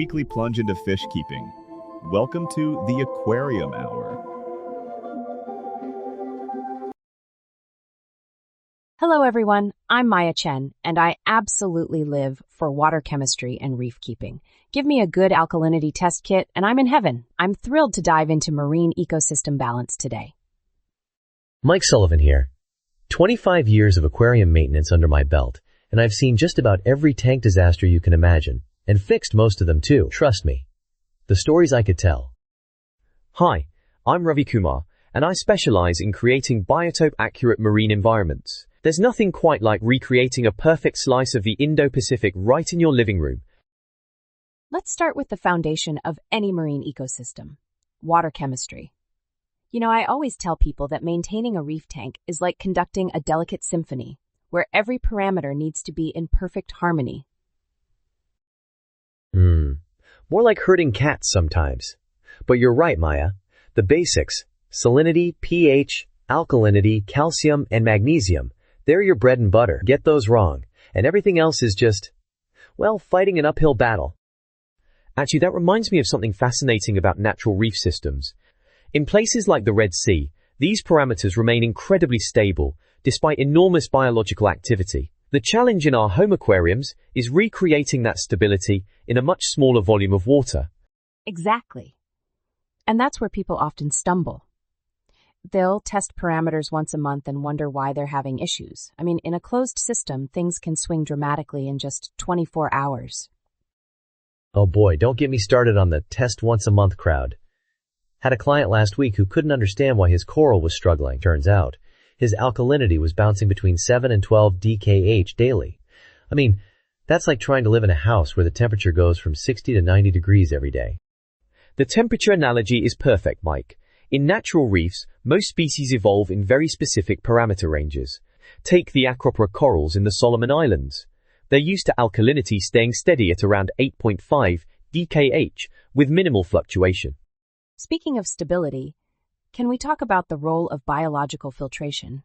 weekly plunge into fish keeping. Welcome to the Aquarium Hour. Hello everyone, I'm Maya Chen, and I absolutely live for water chemistry and reef keeping. Give me a good alkalinity test kit and I'm in heaven. I'm thrilled to dive into marine ecosystem balance today. Mike Sullivan here. 25 years of aquarium maintenance under my belt, and I've seen just about every tank disaster you can imagine, and fixed most of them too, trust me. The stories I could tell. Hi, I'm Ravi Kumar, and I specialize in creating biotope-accurate marine environments. There's nothing quite like recreating a perfect slice of the Indo-Pacific right in your living room. Let's start with the foundation of any marine ecosystem, water chemistry. You know, I always tell people that maintaining a reef tank is like conducting a delicate symphony, where every parameter needs to be in perfect harmony. More like herding cats sometimes. But you're right, Maya. The basics, salinity, pH, alkalinity, calcium, and magnesium, they're your bread and butter. Get those wrong, and everything else is just, well, fighting an uphill battle. Actually, that reminds me of something fascinating about natural reef systems. In places like the Red Sea, these parameters remain incredibly stable, despite enormous biological activity. The challenge in our home aquariums is recreating that stability in a much smaller volume of water. Exactly. And that's where people often stumble. They'll test parameters once a month and wonder why they're having issues. I mean, in a closed system, things can swing dramatically in just 24 hours. Oh boy, don't get me started on the test once a month crowd. Had a client last week who couldn't understand why his coral was struggling. Turns out, his alkalinity was bouncing between 7 and 12 DKH daily. I mean, that's like trying to live in a house where the temperature goes from 60 to 90 degrees every day. The temperature analogy is perfect, Mike. In natural reefs, most species evolve in very specific parameter ranges. Take the Aquapora corals in the Solomon Islands. They're used to alkalinity staying steady at around 8.5 DKH with minimal fluctuation. Speaking of stability, can we talk about the role of biological filtration?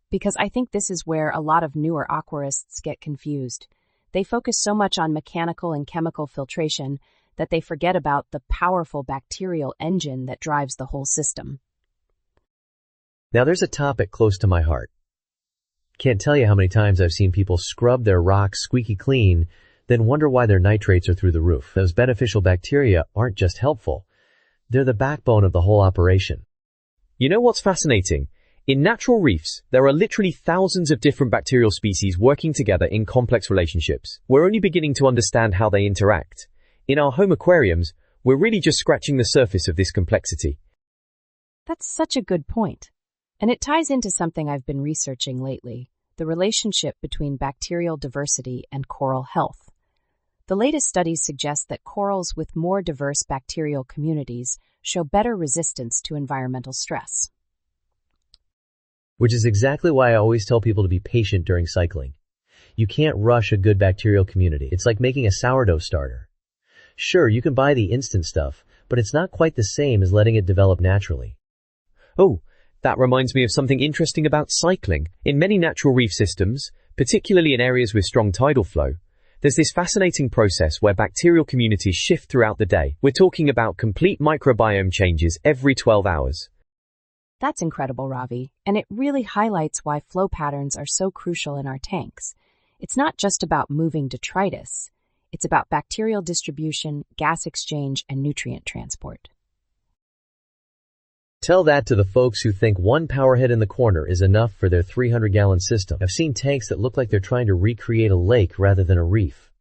Because I think this is where a lot of newer aquarists get confused. They focus so much on mechanical and chemical filtration that they forget about the powerful bacterial engine that drives the whole system. Now there's a topic close to my heart. Can't tell you how many times I've seen people scrub their rocks squeaky clean, then wonder why their nitrates are through the roof. Those beneficial bacteria aren't just helpful. They're the backbone of the whole operation. You know what's fascinating? In natural reefs, there are literally thousands of different bacterial species working together in complex relationships. We're only beginning to understand how they interact. In our home aquariums, we're really just scratching the surface of this complexity. That's such a good point. And it ties into something I've been researching lately, the relationship between bacterial diversity and coral health. The latest studies suggest that corals with more diverse bacterial communities show better resistance to environmental stress. Which is exactly why I always tell people to be patient during cycling. You can't rush a good bacterial community. It's like making a sourdough starter. Sure, you can buy the instant stuff, but it's not quite the same as letting it develop naturally. Oh, that reminds me of something interesting about cycling. In many natural reef systems, particularly in areas with strong tidal flow, there's this fascinating process where bacterial communities shift throughout the day. We're talking about complete microbiome changes every 12 hours. That's incredible, Ravi, and it really highlights why flow patterns are so crucial in our tanks. It's not just about moving detritus. It's about bacterial distribution, gas exchange, and nutrient transport. Tell that to the folks who think one powerhead in the corner is enough for their 300-gallon system. I've seen tanks that look like they're trying to recreate a lake rather than a reef.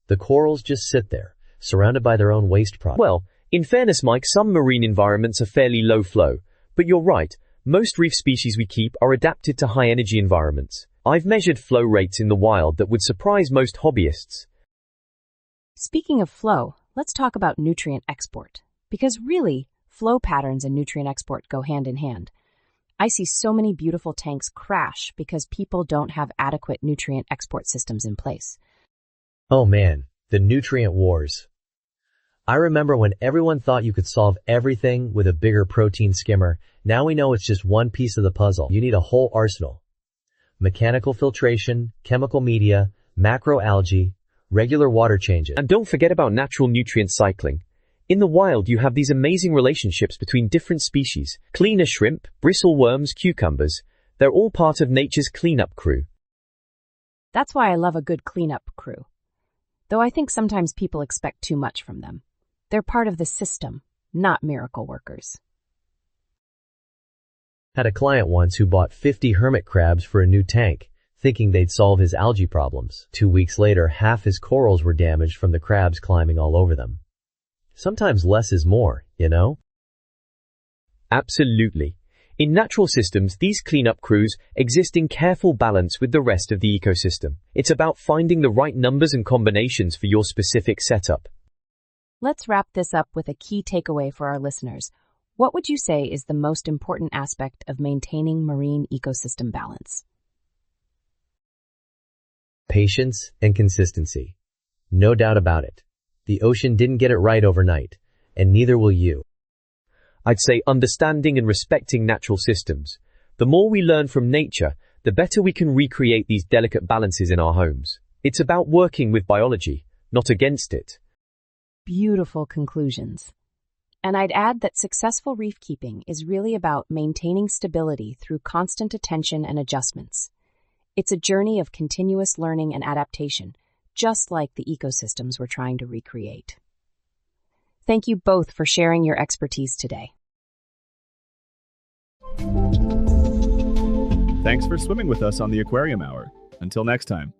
The corals just sit there, surrounded by their own waste products. Well, in fairness, Mike, some marine environments are fairly low flow. But you're right, most reef species we keep are adapted to high-energy environments. I've measured flow rates in the wild that would surprise most hobbyists. Speaking of flow, let's talk about nutrient export. Because really, flow patterns and nutrient export go hand in hand. I see so many beautiful tanks crash because people don't have adequate nutrient export systems in place. Oh man, the nutrient wars. I remember when everyone thought you could solve everything with a bigger protein skimmer. Now we know it's just one piece of the puzzle. You need a whole arsenal. Mechanical filtration, chemical media, macroalgae, regular water changes. And don't forget about natural nutrient cycling. In the wild, you have these amazing relationships between different species. Cleaner shrimp, bristleworms, cucumbers. They're all part of nature's cleanup crew. That's why I love a good cleanup crew. Though I think sometimes people expect too much from them. They're part of the system, not miracle workers. Had a client once who bought 50 hermit crabs for a new tank, thinking they'd solve his algae problems. 2 weeks later, half his corals were damaged from the crabs climbing all over them. Sometimes less is more, you know? Absolutely. In natural systems, these cleanup crews exist in careful balance with the rest of the ecosystem. It's about finding the right numbers and combinations for your specific setup. Let's wrap this up with a key takeaway for our listeners. What would you say is the most important aspect of maintaining marine ecosystem balance? Patience and consistency. No doubt about it. The ocean didn't get it right overnight, and neither will you. I'd say understanding and respecting natural systems. The more we learn from nature, the better we can recreate these delicate balances in our homes. It's about working with biology, not against it. Beautiful conclusions. And I'd add that successful reef keeping is really about maintaining stability through constant attention and adjustments. It's a journey of continuous learning and adaptation, just like the ecosystems we're trying to recreate. Thank you both for sharing your expertise today. Thanks for swimming with us on the Aquarium Hour. Until next time.